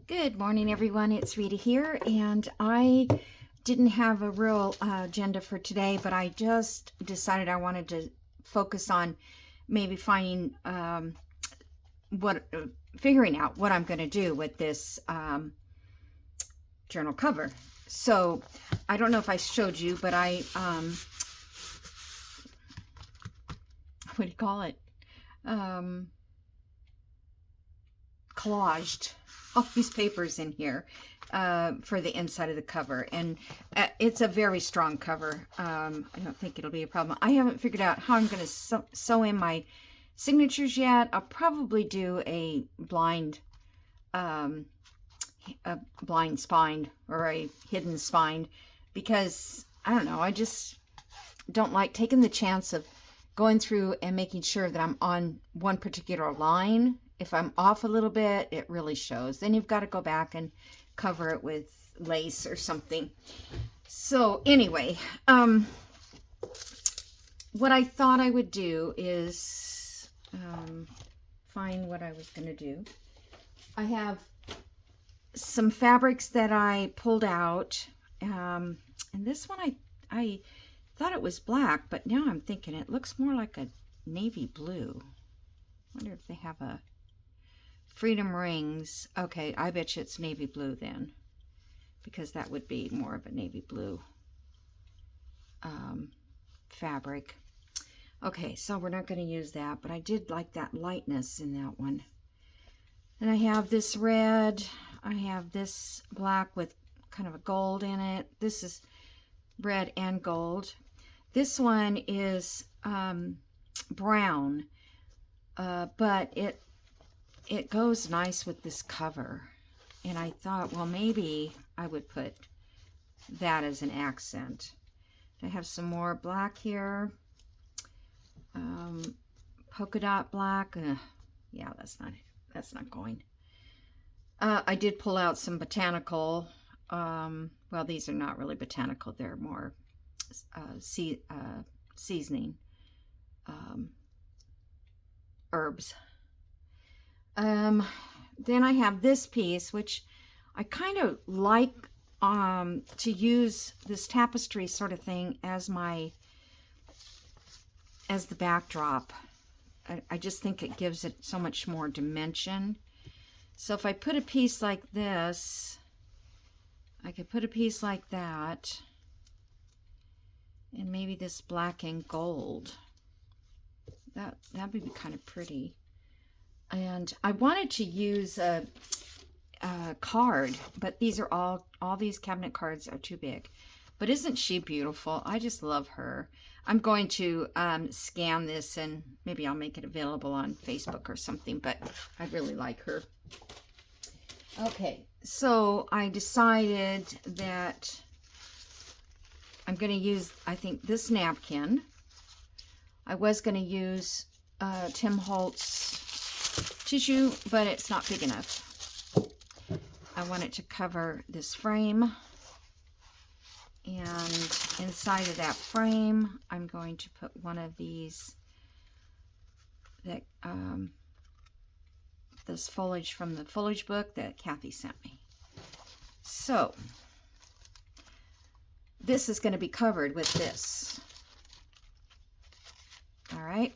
Good morning, everyone. It's Rita here, and I didn't have a real agenda for today, but I just decided I wanted to focus on maybe figuring out what I'm going to do with this journal cover. So I don't know if I showed you, but I what do you call it? Collaged all these papers in here for the inside of the cover, and it's a very strong cover. I don't think it'll be a problem. I haven't figured out how I'm going to sew in my signatures yet. I'll probably do a blind spine or a hidden spine, because I don't know, I just don't like taking the chance of going through and making sure that I'm on one particular line. If I'm off a little bit, it really shows. Then you've got to go back and cover it with lace or something. So anyway, what I thought I would do is find what I was going to do. I have some fabrics that I pulled out, and this one I thought it was black, but now I'm thinking it looks more like a navy blue. I wonder if they have a Freedom Rings. Okay, I bet you it's navy blue then, because that would be more of a navy blue fabric. Okay, so we're not going to use that, but I did like that lightness in that one. And I have this red, I have this black with kind of a gold in it. This is red and gold. This one is brown, but it goes nice with this cover. And I thought, well, maybe I would put that as an accent. I have some more black here. Polka dot black. Yeah, that's not going. I did pull out some Botanical. Well, these are not really Botanical. They're more seasoning herbs. Then I have this piece, which I kind of like to use this tapestry sort of thing as the backdrop. I just think it gives it so much more dimension. So if I put a piece like this, I could put a piece like that, and maybe this black and gold. That'd be kind of pretty. And I wanted to use a card, but these are all these cabinet cards are too big. But isn't she beautiful? I just love her. I'm going to scan this, and maybe I'll make it available on Facebook or something, but I really like her. Okay, so I decided that I'm going to use, I think, this napkin. I was going to use Tim Holtz tissue, but it's not big enough. I want it to cover this frame, and inside of that frame I'm going to put one of these that this foliage from the foliage book that Kathy sent me. So this is going to be covered with this. All right.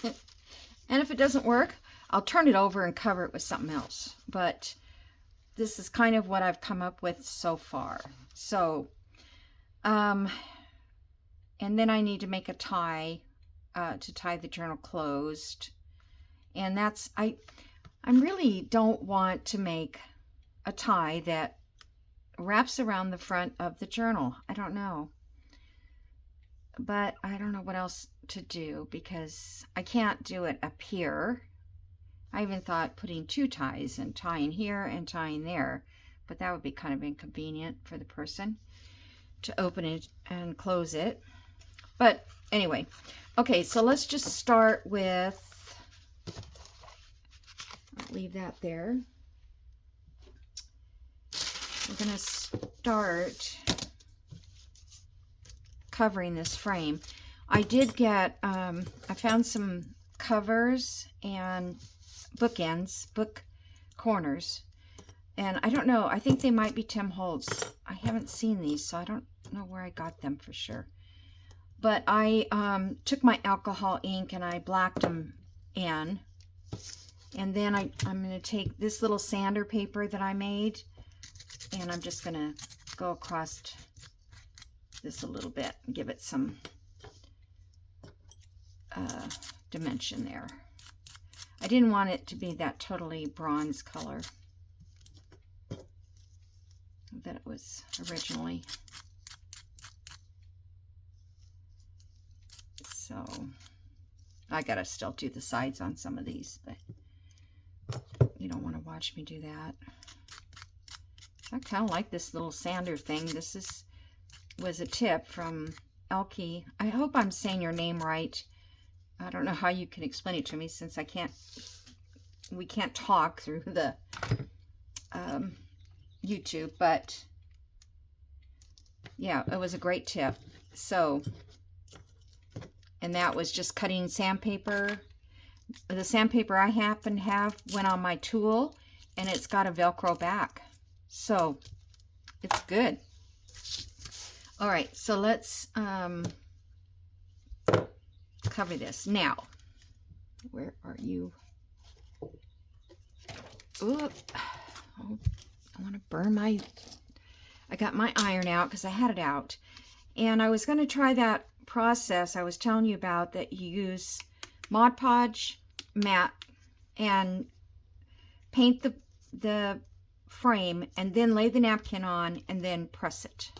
And if it doesn't work, I'll turn it over and cover it with something else. But this is kind of what I've come up with so far. So, and then I need to make a tie to tie the journal closed. And that's, I really don't want to make a tie that wraps around the front of the journal. I don't know. But I don't know what else to do, because I can't do it up here. I even thought putting two ties and tying here and tying there, but that would be kind of inconvenient for the person to open it and close it. But anyway, okay, so let's just start with, I'll leave that there. We're going to start covering this frame. I did get, I found some covers and bookends, book corners, And I don't know, I think they might be Tim Holtz. I haven't seen these, so I don't know where I got them for sure. But I took my alcohol ink and I blacked them in. And then I'm going to take this little sander paper that I made, and I'm just going to go across this a little bit and give it some dimension there. I didn't want it to be that totally bronze color that it was originally. So I gotta still do the sides on some of these, but you don't want to watch me do that. I kind of like this little sander thing. This was a tip from Elke. I hope I'm saying your name right. I don't know how you can explain it to me since we can't talk through the YouTube, but yeah, it was a great tip. So, and that was just cutting sandpaper. The sandpaper I happen to have went on my tool, and it's got a Velcro back. So, it's good. All right, so let's cover this. Now, where are you? Ooh, oh, I want to burn my... I got my iron out because I had it out. And I was going to try that process I was telling you about, that you use Mod Podge matte and paint the frame and then lay the napkin on and then press it.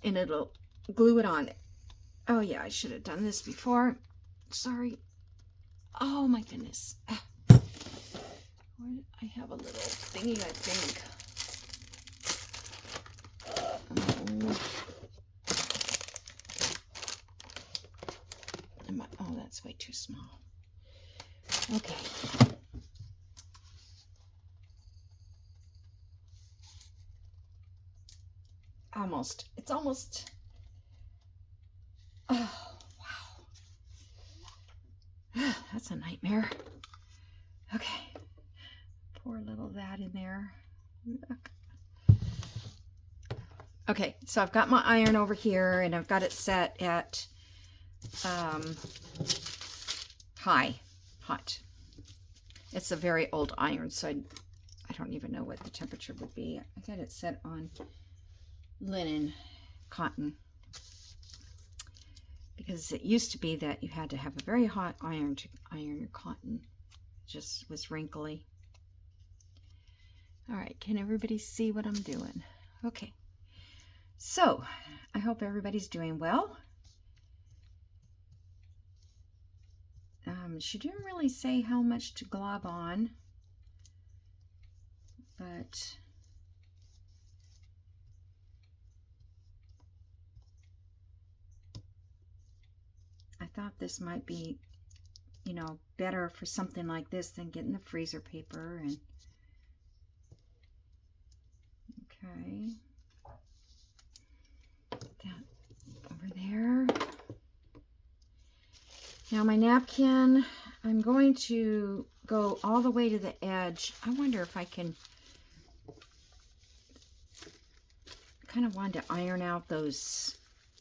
And it'll glue it on. Oh yeah, I should have done this before. Sorry. Oh my goodness. I have a little thingy, I think. Oh, that's way too small. Okay. Almost. It's almost. Oh, wow. That's a nightmare. Okay. Pour a little of that in there. Okay, so I've got my iron over here, and I've got it set at hot. It's a very old iron, so I don't even know what the temperature would be. I got it set on linen, cotton, because it used to be that you had to have a very hot iron to iron your cotton. It just was wrinkly. All right, can everybody see what I'm doing? Okay, so I hope everybody's doing well. She didn't really say how much to glob on, but I thought this might be, you know, better for something like this than getting the freezer paper. And okay, that over there. Now my napkin, I'm going to go all the way to the edge. I wonder if I can, kind of wanted to iron out those,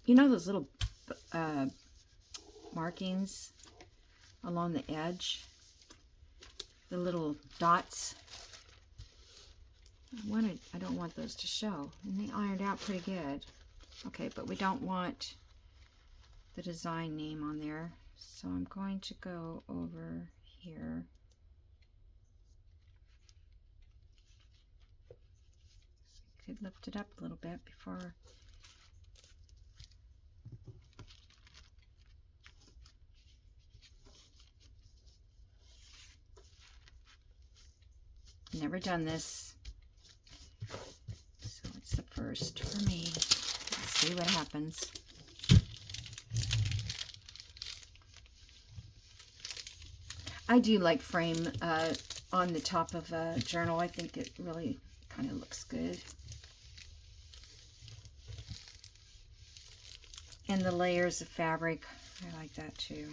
you know, those little markings along the edge, the little dots. I don't want those to show, and they ironed out pretty good. Okay, but we don't want the design name on there, so I'm going to go over here. So I could lift it up a little bit before. Never done this, so it's the first for me. Let's see what happens. I do like frame on the top of a journal. I think it really kind of looks good. And the layers of fabric, I like that too.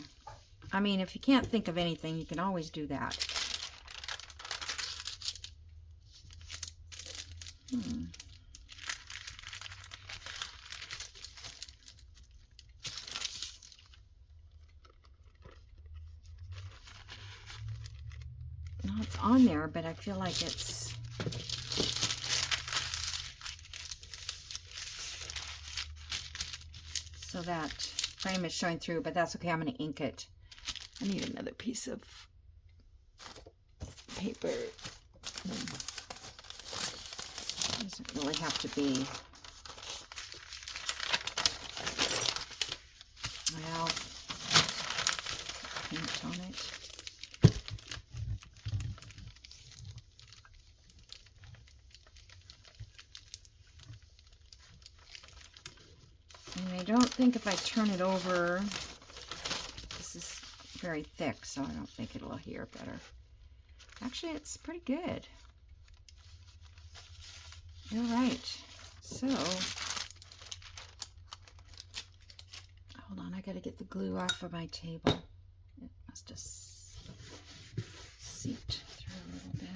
I mean, if you can't think of anything, you can always do that. No, it's on there, but I feel like it's... So that frame is showing through, but that's okay. I'm going to ink it. I need another piece of paper. Doesn't really have to be... Well, paint on it. And I don't think if I turn it over, this is very thick, so I don't think it'll adhere better. Actually, it's pretty good. All right, so, hold on, I gotta get the glue off of my table. It must have seeped through a little bit.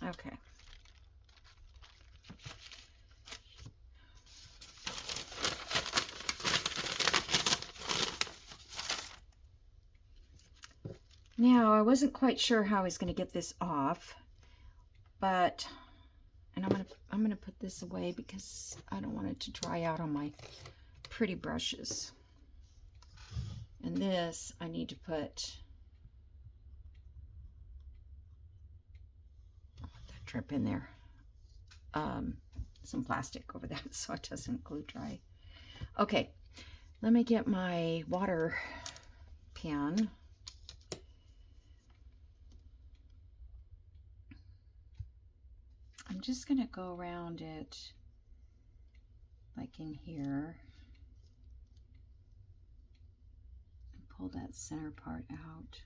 Okay. Now, I wasn't quite sure how I was going to get this off, but, and I'm gonna put this away because I don't want it to dry out on my pretty brushes. And this, I need to put, I'll put that drip in there, some plastic over that so it doesn't glue dry. Okay, let me get my water pen. I'm just going to go around it like in here and pull that center part out.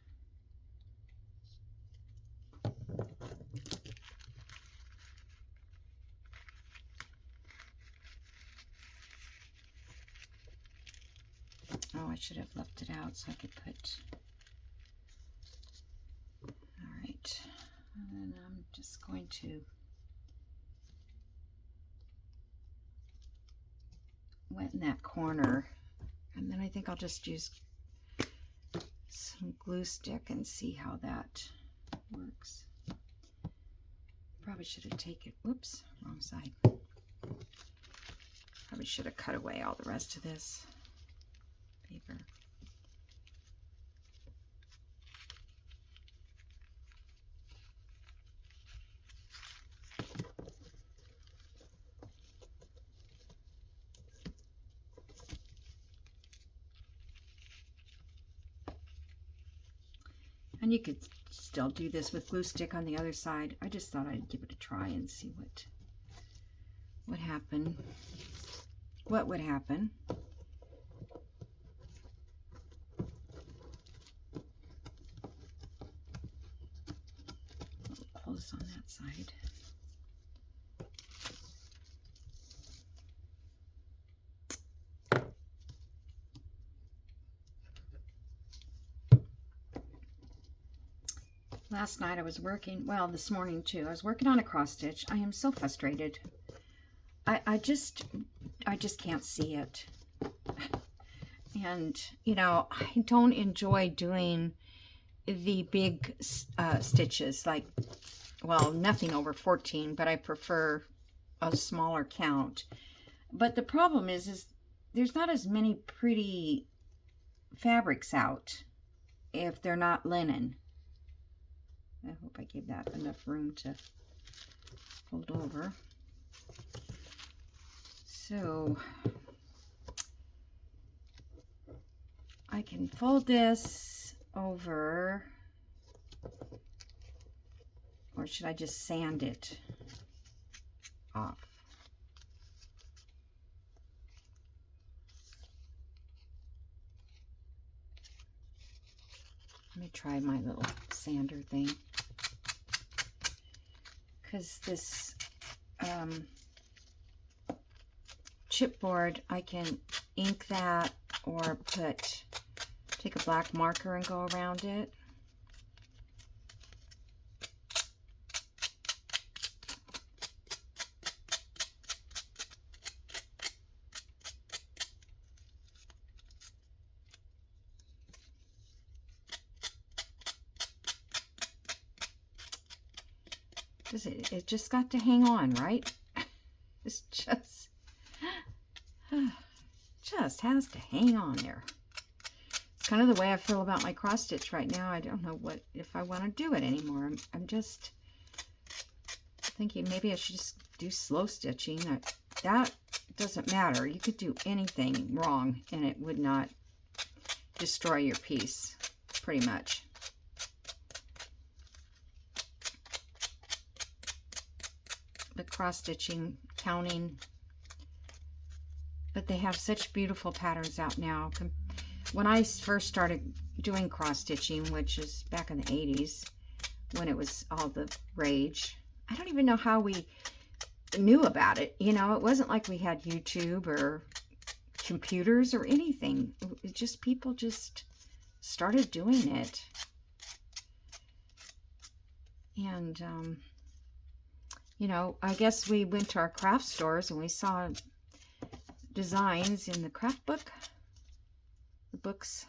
Oh, I should have left it out so I could put... All right, and then I'm just going to wet in that corner, and then I think I'll just use some glue stick and see how that works. Probably should have taken, whoops, wrong side. Probably should have cut away all the rest of this paper. And you could still do this with glue stick on the other side. I just thought I'd give it a try and see what would happen. What would happen? A little close on that side. Last night I was working, well, this morning too, I was working on a cross stitch. I am so frustrated. I just can't see it. And, you know, I don't enjoy doing the big stitches, like, well, nothing over 14, but I prefer a smaller count. But the problem is there's not as many pretty fabrics out if they're not linen. I hope I gave that enough room to fold over. So I can fold this over, or should I just sand it off? Let me try my little sander thing, because this chipboard, I can ink that or take a black marker and go around it. It just got to hang on, right? It's just has to hang on there. It's kind of the way I feel about my cross stitch right now. I don't know if I want to do it anymore. I'm just thinking maybe I should just do slow stitching. That doesn't matter. You could do anything wrong and it would not destroy your piece, pretty much. The cross stitching, counting, but they have such beautiful patterns out now. When I first started doing cross stitching, which is back in the 80s when it was all the rage, I don't even know how we knew about it. You know, it wasn't like we had YouTube or computers or anything. It just, people just started doing it. And you know, I guess we went to our craft stores and we saw designs in the craft book, the books.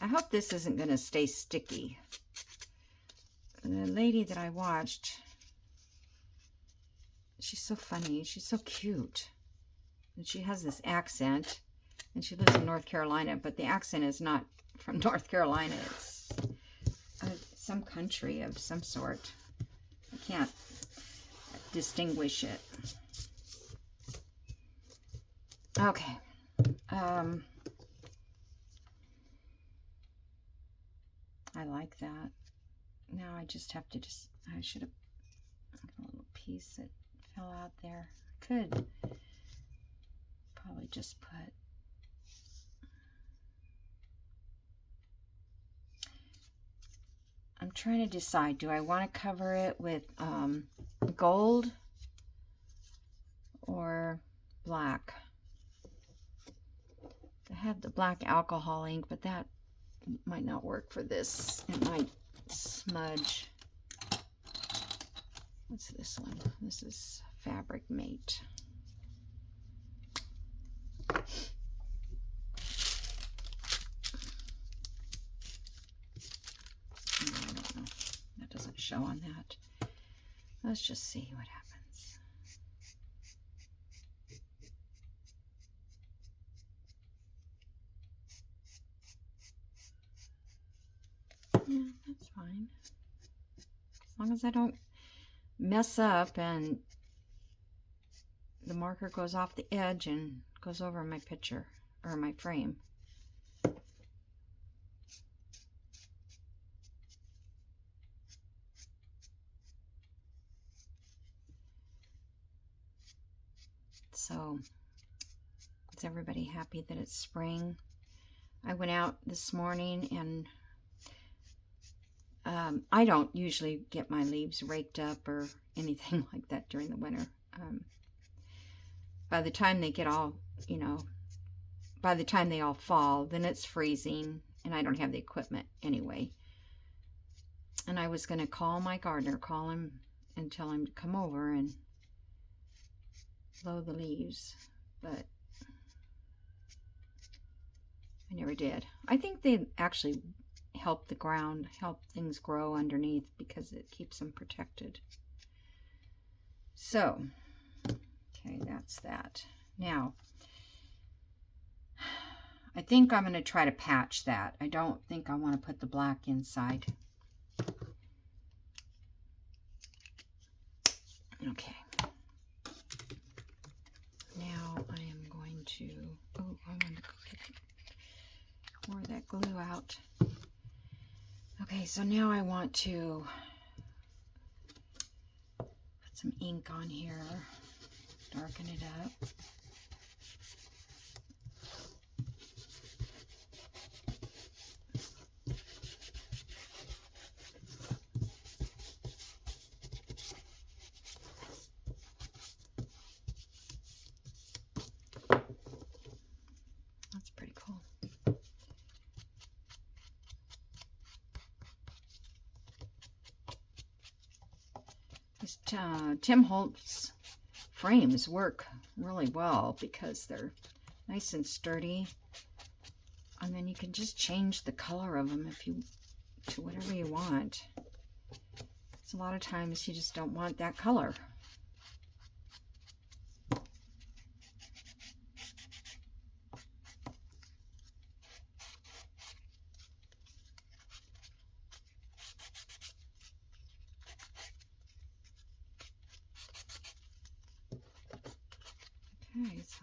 I hope this isn't going to stay sticky. The lady that I watched, she's so funny. She's so cute. And she has this accent. And she lives in North Carolina, but the accent is not from North Carolina. It's some country of some sort. I can't distinguish it. Okay. I like that. Now I just have to I should have a little piece that fell out there. I could probably just put I'm trying to decide, do I want to cover it with gold or black? I have the black alcohol ink, but that might not work for this. It might smudge. What's this one? This is Fabric Mate. Show on that. Let's just see what happens. Yeah, that's fine. As long as I don't mess up and the marker goes off the edge and goes over my picture or my frame. So, is everybody happy that it's spring? I went out this morning and I don't usually get my leaves raked up or anything like that during the winter. By the time they get all, you know, by the time they all fall, then it's freezing and I don't have the equipment anyway. And I was going to call my gardener, call him and tell him to come over and blow the leaves, but I never did. I think they actually help the ground, help things grow underneath because it keeps them protected. So, okay, that's that. Now, I think I'm going to try to patch that. I don't think I want to put the black inside. Okay. Now I am going to, I want to pour that glue out. Okay, so now I want to put some ink on here, darken it up. Tim Holtz frames work really well because they're nice and sturdy. And then you can just change the color of them to whatever you want. So a lot of times you just don't want that color. Okay, so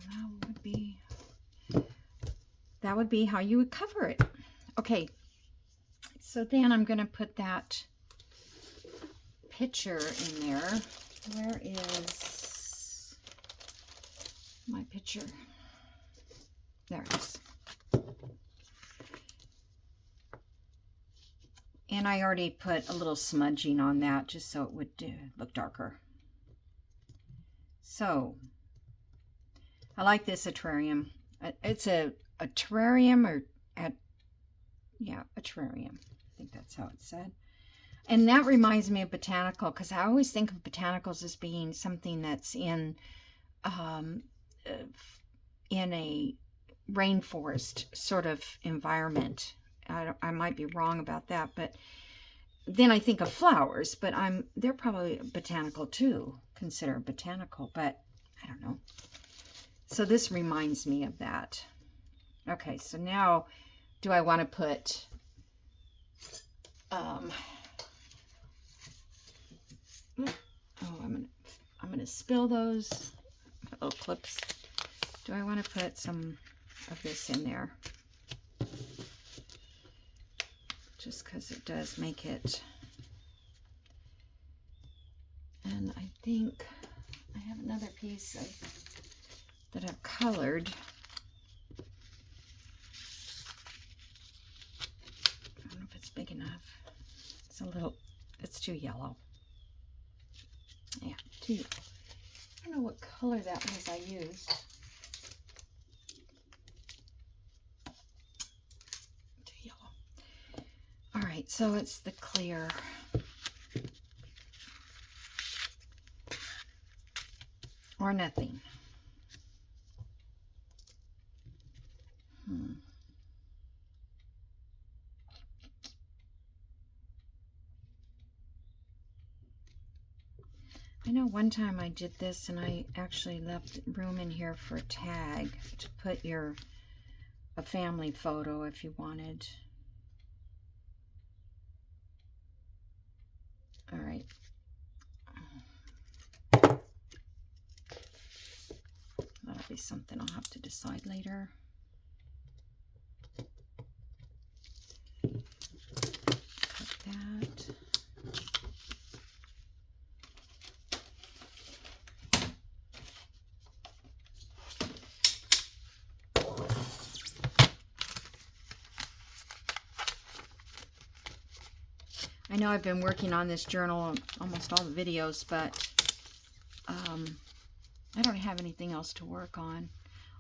that would be how you would cover it. Okay, so then I'm going to put that picture in there. Where is my picture? There it is. And I already put a little smudging on that just so it would look darker. So I like this terrarium. It's a terrarium a terrarium. I think that's how it's said. And that reminds me of Botanical, because I always think of botanicals as being something that's in a rainforest sort of environment. I might be wrong about that, but then I think of flowers, but they're probably botanical too, considered botanical, but I don't know. So this reminds me of that. Okay, so now do I want to put I'm gonna spill those little clips. Do I want to put some of this in there? Just because it does make it. And I think I have another piece that I've colored. I don't know if it's big enough. It's too yellow. Yeah, I don't know what color that was I used. Too yellow. All right, so it's the clear. Or nothing. I know one time I did this and I actually left room in here for a tag to put a family photo if you wanted. All right. That'll be something I'll have to decide later. Cut that. I know I've been working on this journal almost all the videos, but I don't have anything else to work on.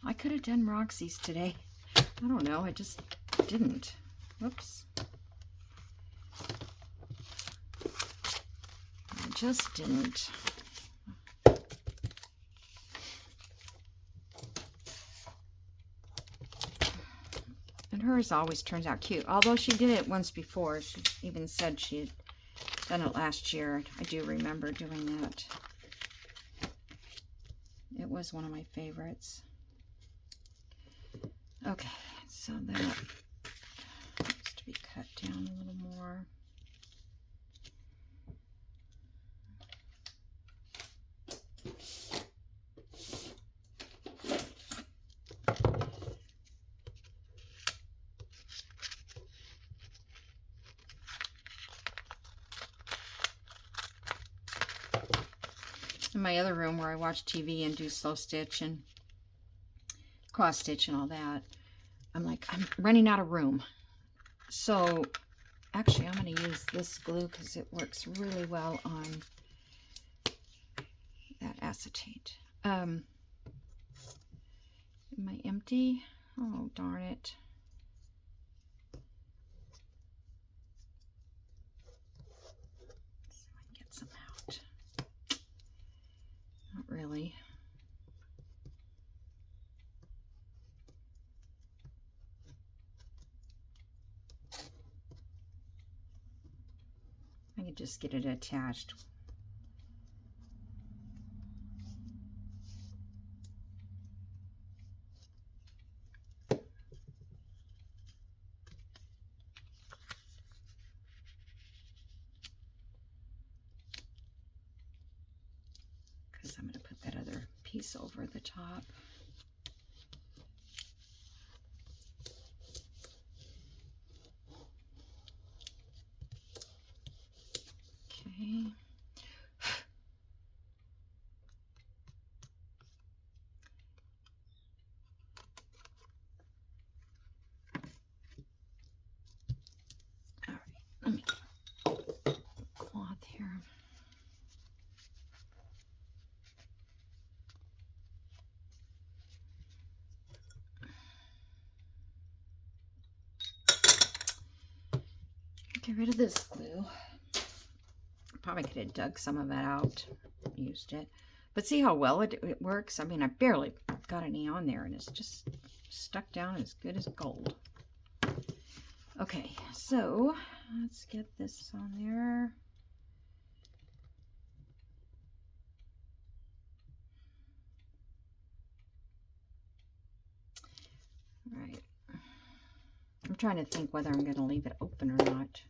I could have done Roxy's today. I don't know, I just didn't. Whoops. I just didn't. And hers always turns out cute. Although she did it once before. She even said she had done it last year. I do remember doing that. It was one of my favorites. Okay, so that needs to be cut down a little more. In my other room where I watch TV and do slow stitch and cross stitch and all that, I'm running out of room. So actually I'm going to use this glue because it works really well on that acetate. Am I empty? Oh, darn it. Let's see if I can get some out. can just get it attached. Because I'm going to put that other piece over the top. Okay. All right, let me get a cloth here. Get rid of this glue. Probably could have dug some of it out, used it. But see how well it works? I mean, I barely got any on there, and it's just stuck down as good as gold. Okay, so let's get this on there. All right. I'm trying to think whether I'm going to leave it open or not.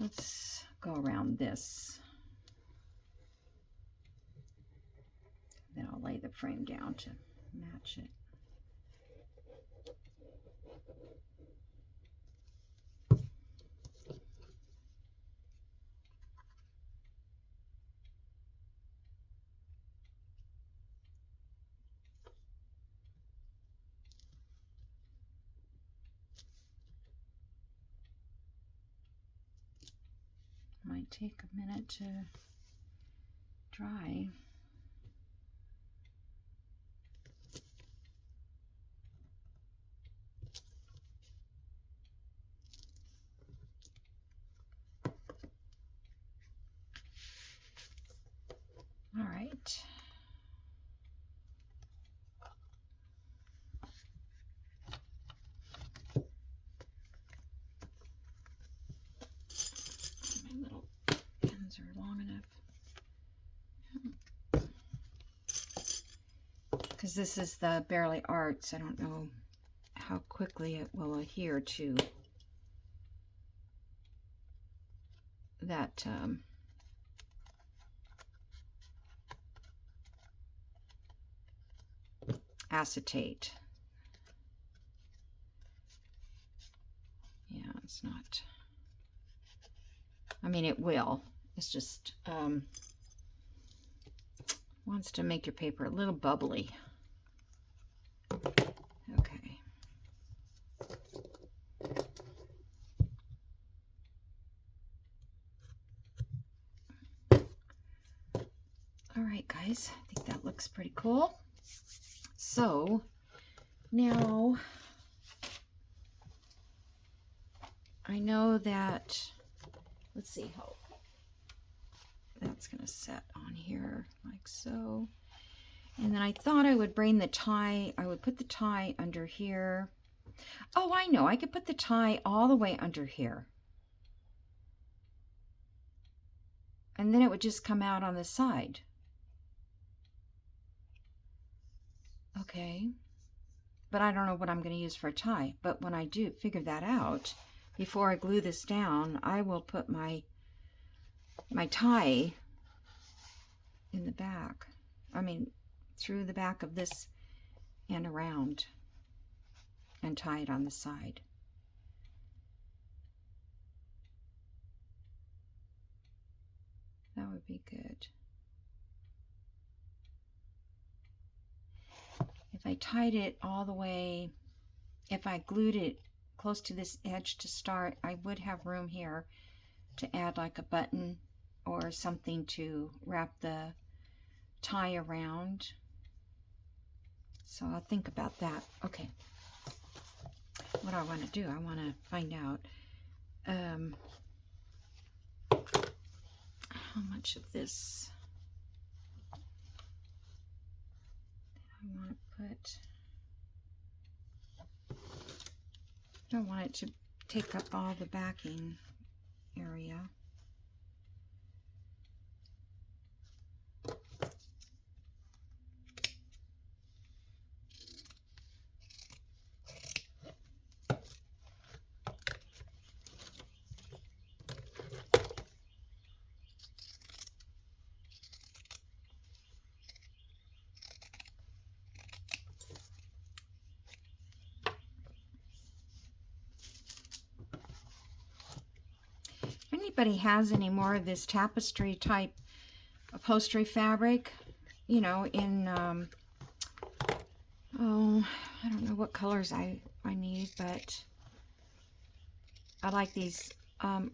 Let's go around this. Then I'll lay the frame down to match it. Might take a minute to dry. All right. My little pins are long enough. Because this is the Barely Arts, I don't know how quickly it will adhere to that acetate. Yeah, it's not. I mean, it will. It's just wants to make your paper a little bubbly. Okay. All right, guys. I think that looks pretty cool. So now I know that, let's see how that's going to set on here like so. And then I thought I would bring the tie, I would put the tie under here. Oh, I know, I could put the tie all the way under here. And then it would just come out on the side. Okay. But I don't know what I'm going to use for a tie. But when I do figure that out, before I glue this down, I will put my tie in the back. I mean, through the back of this and around, and tie it on the side. That would be good. If I tied it all the way, if I glued it close to this edge to start, I would have room here to add like a button or something to wrap the tie around. So I'll think about that. Okay. What I want to do, I want to find out how much of this I want to put. I don't want it to take up all the backing. area. If anybody has any more of this tapestry type upholstery fabric, you know, in, oh, I don't know what colors I need, but I like these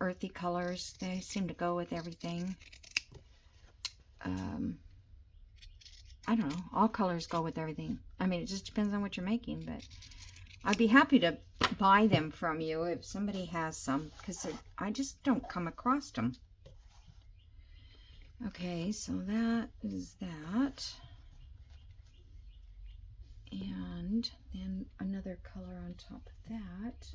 earthy colors. They seem to go with everything. I don't know, all colors go with everything. I mean, it just depends on what you're making, but I'd be happy to buy them from you if somebody has some, because I just don't come across them. Okay, so that is that. And then another color on top of that.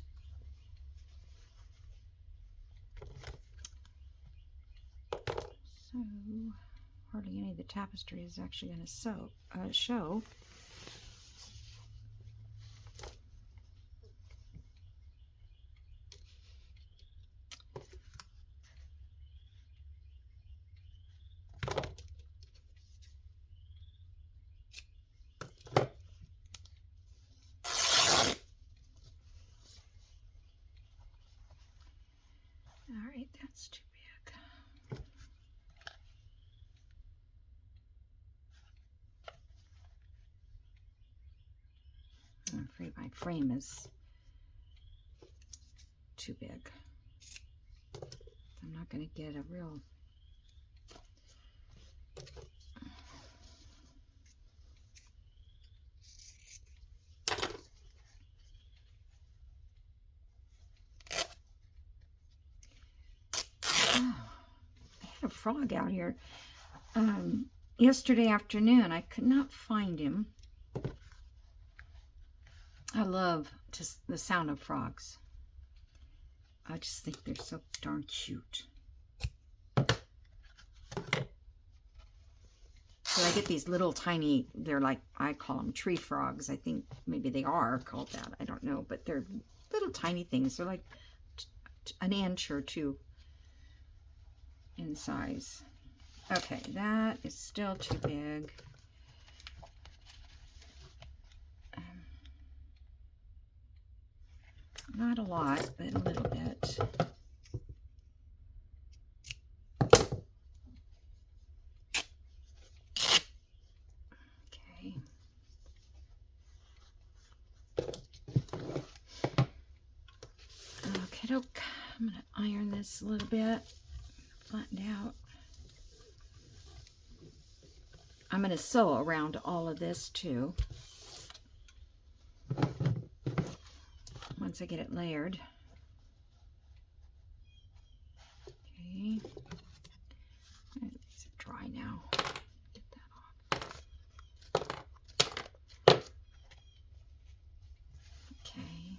So hardly any of the tapestry is actually going to show. All right, that's too big. I'm afraid my frame is too big. I'm not going to get a real... Oh, I had a frog out here yesterday afternoon. I could not find him. I love just the sound of frogs. I just think they're so darn cute. So I get these little tiny, they're like, I call them tree frogs. I think maybe they are called that. I don't know, but they're little tiny things. They're like an inch or two in size. Okay, that is still too big. Not a lot, but a little bit. Okay. Okay, doke. I'm going to iron this a little bit, flatten out. I'm going to sew around all of this too. Once I get it layered. Okay. These are dry now. Get that off. Okay.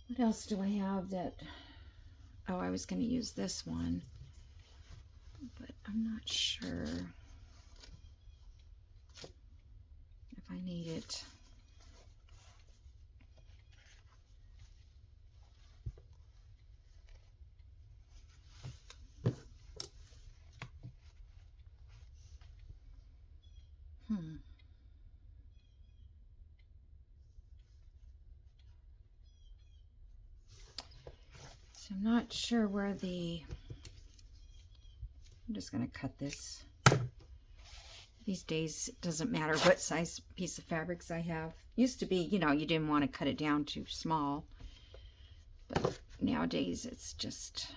What else do I have that... Oh, I was going to use this one, but I'm not sure if I need it. So I'm not sure where the... I'm just going to cut this. These days, it doesn't matter what size piece of fabrics I have. Used to be, you know, you didn't want to cut it down too small. But nowadays, it's just...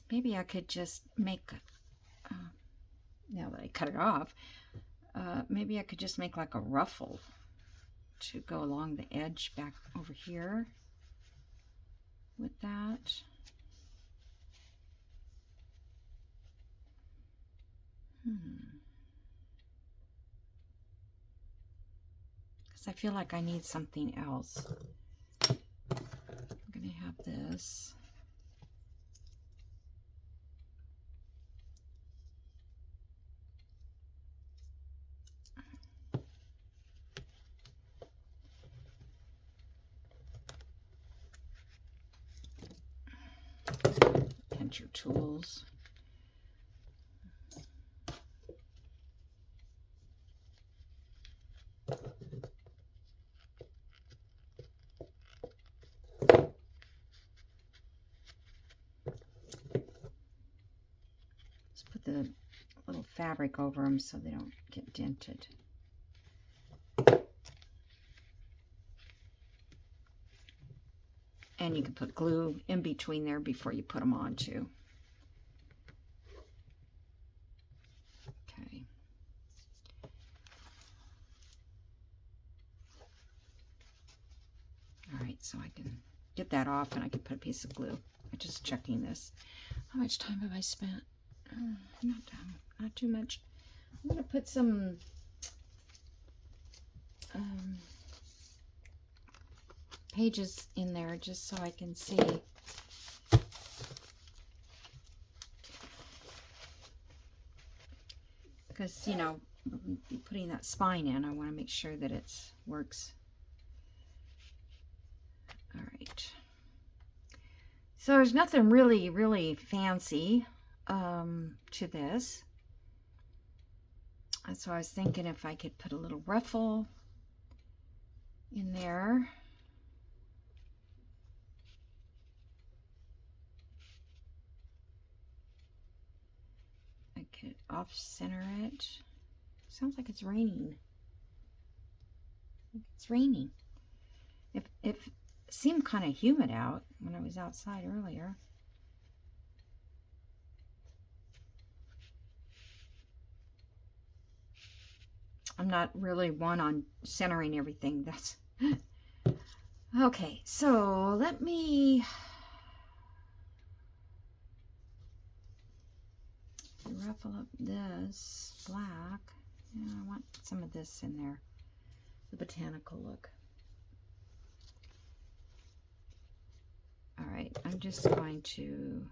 Maybe I could just make... now that I cut it off, maybe I could just make like a ruffle to go along the edge back over here with that. because I feel like I need something else. I'm going to have this. Pinch your tools. Just put the little fabric over them so they don't get dented. And you can put glue in between there before you put them on too. Okay. All right, so I can get that off and I can put a piece of glue. I'm just checking this. How much time have I spent? Not too much. I'm going to put some pages in there just so I can see. Because, you know, we'll be putting that spine in. I want to make sure that it works. All right. So there's nothing really fancy to this. And so I was thinking if I could put a little ruffle in there. I could off-center it. Sounds like it's raining. It's raining. It seemed kind of humid out when I was outside earlier. I'm not really one on centering everything. That's okay. So let me ruffle up this black. Yeah, I want some of this in there. The botanical look. All right, I'm just going to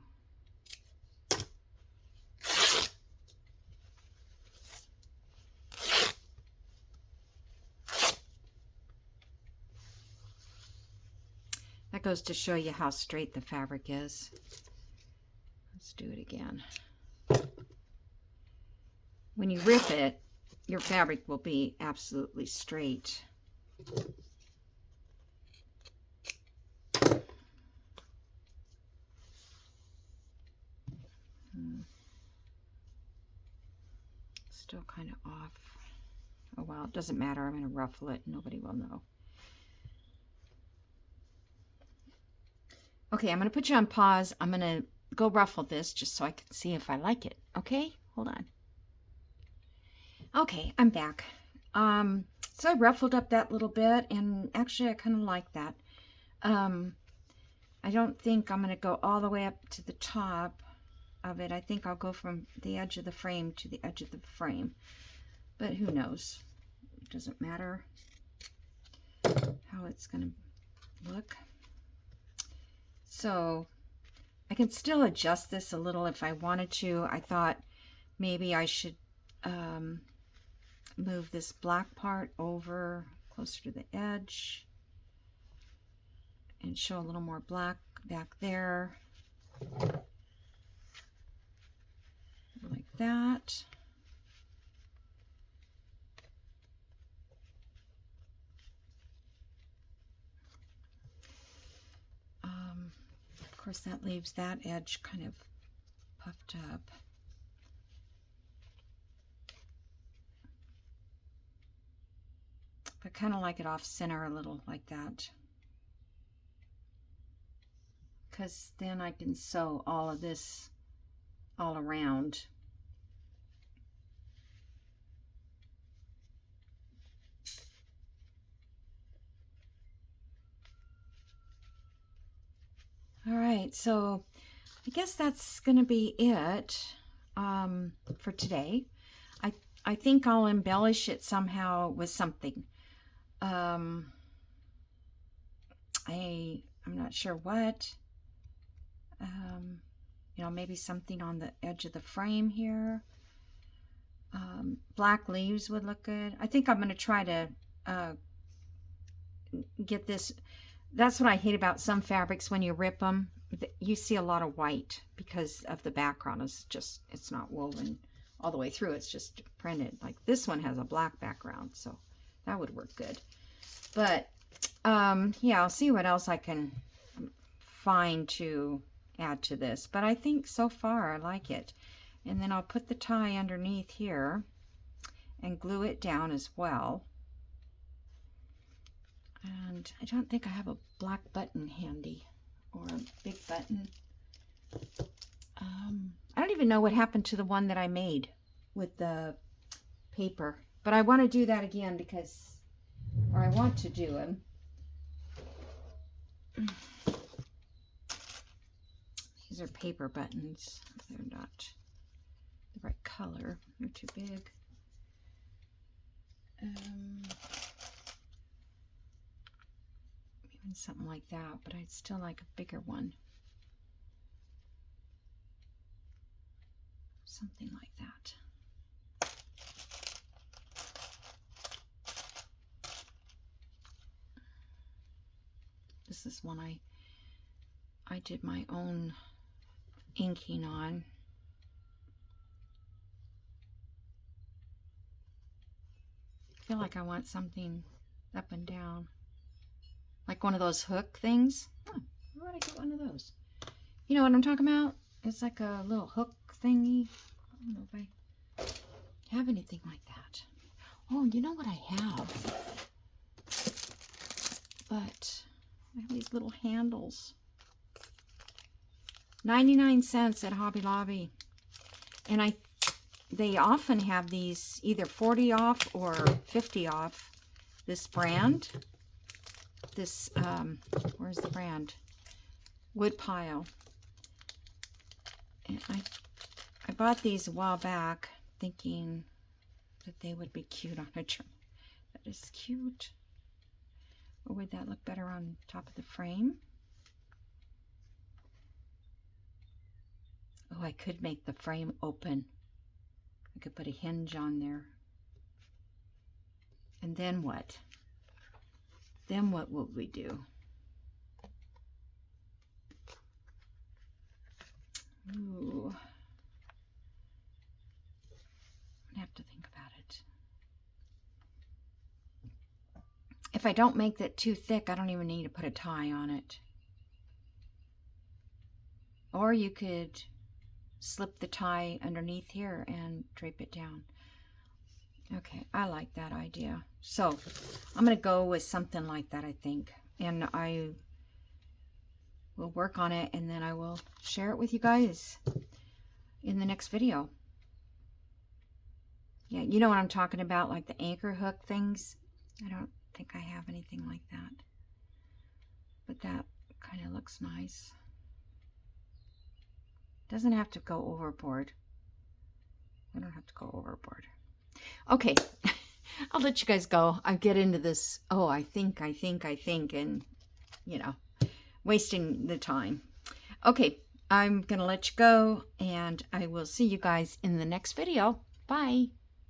that goes to show you how straight the fabric is. Let's do it again. When you rip it, your fabric will be absolutely straight. Still kind of off. Oh well, it doesn't matter. I'm going to ruffle it. Nobody will know. Okay, I'm going to put you on pause. I'm going to go ruffle this just so I can see if I like it. Okay, hold on. Okay, I'm back. So I ruffled up that little bit, and actually I kind of like that. I don't think I'm going to go all the way up to the top of it. I think I'll go from the edge of the frame to the edge of the frame, but who knows? It doesn't matter how it's going to look. So I can still adjust this a little if I wanted to. I thought maybe I should move this black part over closer to the edge and show a little more black back there, like that. Of course, that leaves that edge kind of puffed up. I kind of like it off center a little like that, because then I can sew all of this all around. All right, so I guess that's going to be it for today. I think I'll embellish it somehow with something. I'm not sure what. You know, maybe something on the edge of the frame here. Black leaves would look good. I think I'm going to try to get this. That's what I hate about some fabrics. When you rip them, you see a lot of white because of the background. It's not woven all the way through. It's just printed. Like this one has a black background, so that would work good. But yeah, I'll see what else I can find to add to this. But I think so far I like it. And then I'll put the tie underneath here and glue it down as well. And I don't think I have a black button handy, or a big button. I don't even know what happened to the one that I made with the paper, but I want to do that again because, or I want to do them. These are paper buttons. They're not the right color. They're too big. Even something like that, but I'd still like a bigger one. Something like that. This is one I did my own inking on. I feel like I want something up and down, like one of those hook things. Oh, where would I get one of those? You know what I'm talking about? It's like a little hook thingy. I don't know if I have anything like that. Oh, you know what I have? But I have these little handles. 99 cents at Hobby Lobby. And they often have these either 40 off or 50 off. This brand. This, where's the brand? Woodpile. And I bought these a while back thinking that they would be cute on a journal. That is cute. Or would that look better on top of the frame? Oh, I could make the frame open. I could put a hinge on there. And then what? Then what would we do? Ooh. I have to think about it. If I don't make that too thick, I don't even need to put a tie on it. Or you could slip the tie underneath here and drape it down. Okay, I like that idea. So I'm going to go with something like that, I think. And I will work on it, and then I will share it with you guys in the next video. Yeah, you know what I'm talking about, like the anchor hook things. I don't think I have anything like that. But that kind of looks nice. Doesn't have to go overboard. I don't have to go overboard. Okay, I'll let you guys go. I get into this, oh, I think, and, you know, wasting the time. Okay, I'm going to let you go, and I will see you guys in the next video. Bye.